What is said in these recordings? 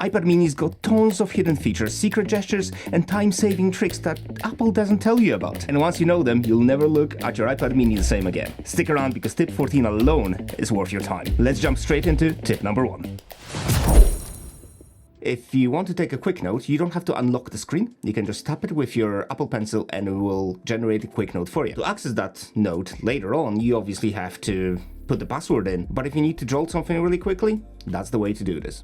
iPad mini's got tons of hidden features, secret gestures, and time-saving tricks that Apple doesn't tell you about. And once you know them, you'll never look at your iPad mini the same again. Stick around because tip 14 alone is worth your time. Let's jump straight into tip number 1. If you want to take a quick note, you don't have to unlock the screen. You can just tap it with your Apple Pencil and it will generate a quick note for you. To access that note later on, you obviously have to put the password in. But if you need to jolt something really quickly, that's the way to do this.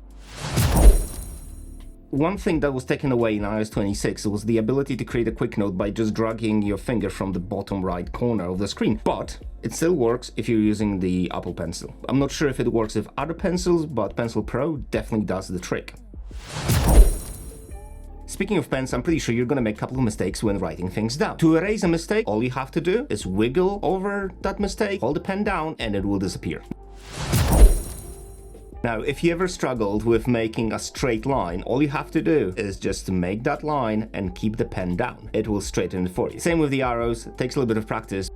One thing that was taken away in iOS 26 was the ability to create a quick note by just dragging your finger from the bottom right corner of the screen. But it still works if you're using the Apple Pencil. I'm not sure if it works with other pencils, but Pencil Pro definitely does the trick. Speaking of pens, I'm pretty sure you're gonna make a couple of mistakes when writing things down. To erase a mistake, all you have to do is wiggle over that mistake, hold the pen down, and it will disappear. Now, if you ever struggled with making a straight line, all you have to do is just to make that line and keep the pen down. It will straighten it for you. Same with the arrows, it takes a little bit of practice.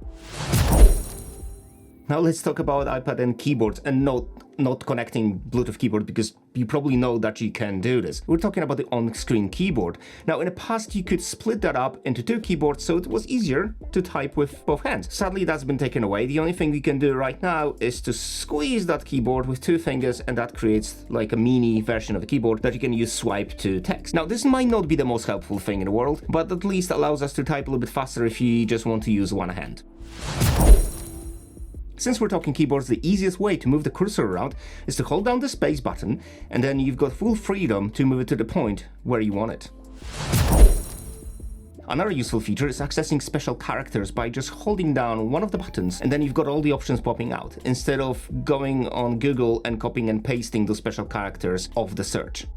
Now let's talk about iPad and keyboards, and not connecting Bluetooth keyboard, because you probably know that you can do this. We're talking about the on-screen keyboard. Now in the past you could split that up into 2 keyboards so it was easier to type with both hands. Sadly that's been taken away. The only thing we can do right now is to squeeze that keyboard with 2 fingers, and that creates like a mini version of the keyboard that you can use swipe to text. Now this might not be the most helpful thing in the world, but at least allows us to type a little bit faster if you just want to use one hand. Since we're talking keyboards, the easiest way to move the cursor around is to hold down the space button, and then you've got full freedom to move it to the point where you want it. Another useful feature is accessing special characters by just holding down one of the buttons, and then you've got all the options popping out, instead of going on Google and copying and pasting those special characters off the search.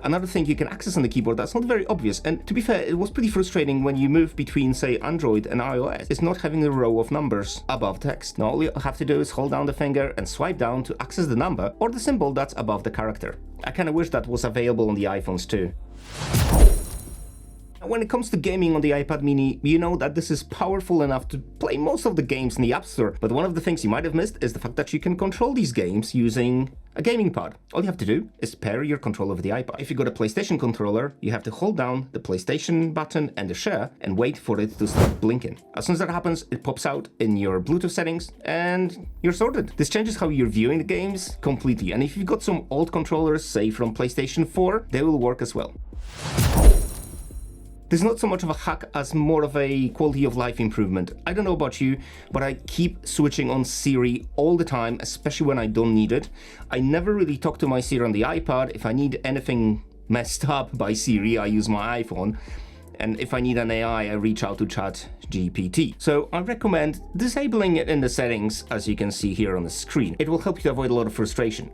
Another thing you can access on the keyboard that's not very obvious, and to be fair, it was pretty frustrating when you move between, say, Android and iOS, is not having a row of numbers above text. Now all you have to do is hold down the finger and swipe down to access the number or the symbol that's above the character. I kinda wish that was available on the iPhones too. When it comes to gaming on the iPad mini, you know that this is powerful enough to play most of the games in the App Store, but one of the things you might have missed is the fact that you can control these games using a gaming pad. All you have to do is pair your controller with the iPad. If you got a PlayStation controller, you have to hold down the PlayStation button and the share and wait for it to start blinking. As soon as that happens, it pops out in your Bluetooth settings and you're sorted. This changes how you're viewing the games completely, and if you've got some old controllers, say from PlayStation 4, they will work as well. This is not so much of a hack as more of a quality of life improvement. I don't know about you, but I keep switching on Siri all the time, especially when I don't need it. I never really talk to my Siri on the iPad. If I need anything messed up by Siri, I use my iPhone. And if I need an AI, I reach out to ChatGPT. So I recommend disabling it in the settings, as you can see here on the screen. It will help you to avoid a lot of frustration.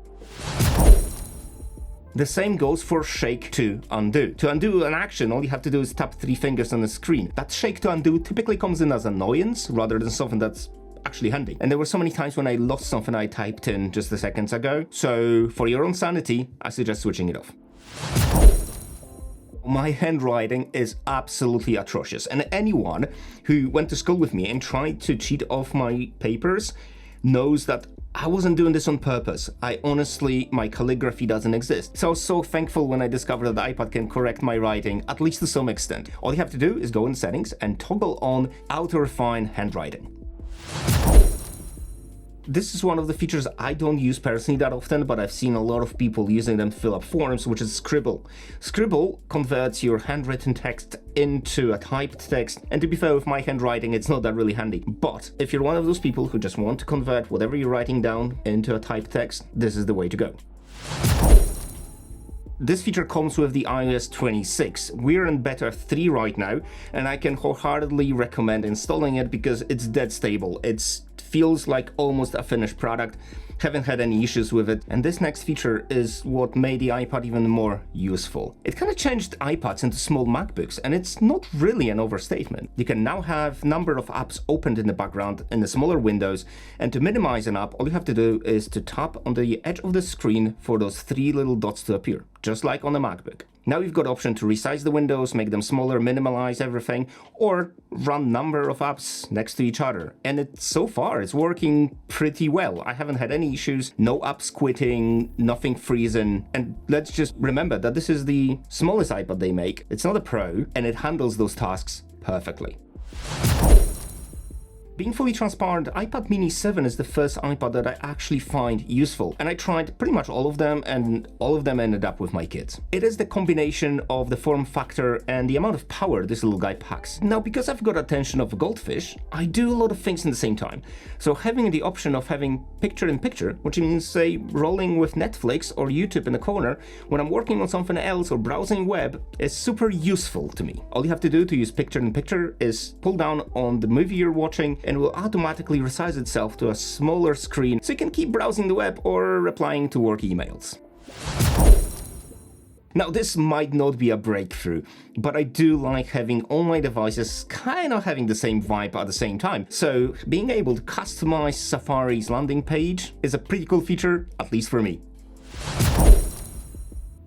The same goes for shake to undo. To undo an action, all you have to do is tap 3 fingers on the screen. That shake to undo typically comes in as annoyance rather than something that's actually handy. And there were so many times when I lost something I typed in just a second ago. So for your own sanity, I suggest switching it off. My handwriting is absolutely atrocious, and anyone who went to school with me and tried to cheat off my papers knows that I wasn't doing this on purpose. My calligraphy doesn't exist. So I was so thankful when I discovered that the iPad can correct my writing, at least to some extent. All you have to do is go in settings and toggle on auto refine handwriting. This is one of the features I don't use personally that often, but I've seen a lot of people using them to fill up forms, which is Scribble. Scribble converts your handwritten text into a typed text, and to be fair, with my handwriting, it's not that really handy. But if you're one of those people who just want to convert whatever you're writing down into a typed text, this is the way to go. This feature comes with the iOS 26. We're in beta 3 right now, and I can wholeheartedly recommend installing it because it's dead stable. It feels like almost a finished product. Haven't had any issues with it, and this next feature is what made the iPad even more useful. It kind of changed iPads into small MacBooks, and it's not really an overstatement. You can now have a number of apps opened in the background in the smaller windows, and to minimize an app, all you have to do is to tap on the edge of the screen for those 3 little dots to appear, just like on a MacBook. Now you've got option to resize the windows, make them smaller, minimize everything, or run number of apps next to each other. And so far, it's working pretty well. I haven't had any issues, no apps quitting, nothing freezing. And let's just remember that this is the smallest iPad they make. It's not a Pro, and it handles those tasks perfectly. Being fully transparent, iPad mini 7 is the first iPad that I actually find useful, and I tried pretty much all of them, and all of them ended up with my kids. It is the combination of the form factor and the amount of power this little guy packs. Now, because I've got attention of a goldfish, I do a lot of things in the same time. So having the option of having picture-in-picture, which means, say, rolling with Netflix or YouTube in the corner, when I'm working on something else or browsing web, is super useful to me. All you have to do to use picture-in-picture is pull down on the movie you're watching, and it will automatically resize itself to a smaller screen so you can keep browsing the web or replying to work emails. Now, this might not be a breakthrough, but I do like having all my devices kind of having the same vibe at the same time. So being able to customize Safari's landing page is a pretty cool feature, at least for me.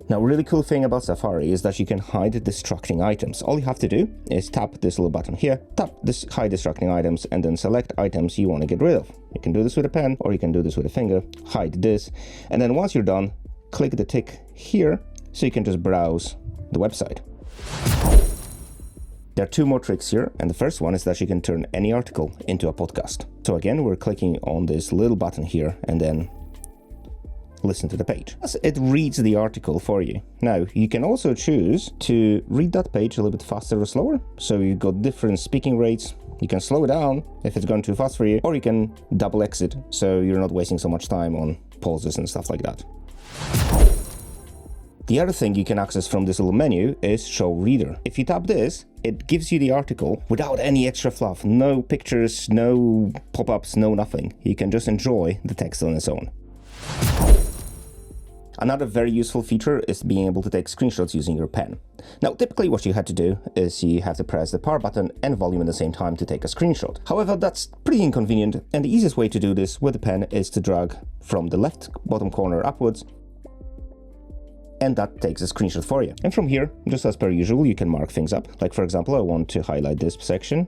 Now, a really cool thing about Safari is that you can hide distracting items. All you have to do is tap this little button here, tap this hide distracting items, and then select items you want to get rid of. You can do this with a pen, or you can do this with a finger, hide this, and then once you're done, click the tick here, so you can just browse the website. There are two more tricks here, and the first one is that you can turn any article into a podcast. So again, we're clicking on this little button here, and then listen to the page. It reads the article for you. Now, you can also choose to read that page a little bit faster or slower. So you've got different speaking rates. You can slow it down if it's going too fast for you, or you can double exit so you're not wasting so much time on pauses and stuff like that. The other thing you can access from this little menu is Show Reader. If you tap this, it gives you the article without any extra fluff. No pictures, no pop-ups, no nothing. You can just enjoy the text on its own. Another very useful feature is being able to take screenshots using your pen. Now, typically what you had to do is you have to press the power button and volume at the same time to take a screenshot. However, that's pretty inconvenient, and the easiest way to do this with a pen is to drag from the left bottom corner upwards, and that takes a screenshot for you. And from here, just as per usual, you can mark things up. Like, for example, I want to highlight this section,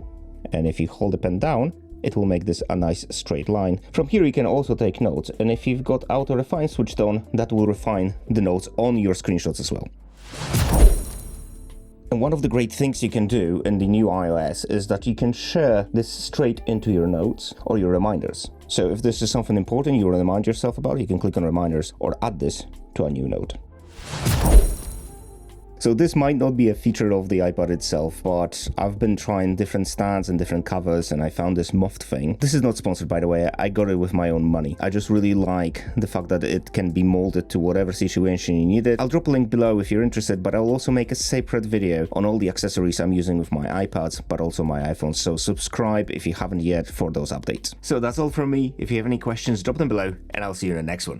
and if you hold the pen down, it will make this a nice straight line. From here you can also take notes, and if you've got Auto Refine switched on, that will refine the notes on your screenshots as well. And one of the great things you can do in the new iOS is that you can share this straight into your notes or your reminders. So if this is something important you want to remind yourself about, you can click on reminders or add this to a new note. So this might not be a feature of the iPad itself, but I've been trying different stands and different covers, and I found this muffed thing. This is not sponsored, by the way. I got it with my own money. I just really like the fact that it can be molded to whatever situation you need it. I'll drop a link below if you're interested, but I'll also make a separate video on all the accessories I'm using with my iPads, but also my iPhone. So subscribe if you haven't yet for those updates. So that's all from me. If you have any questions, drop them below, and I'll see you in the next one.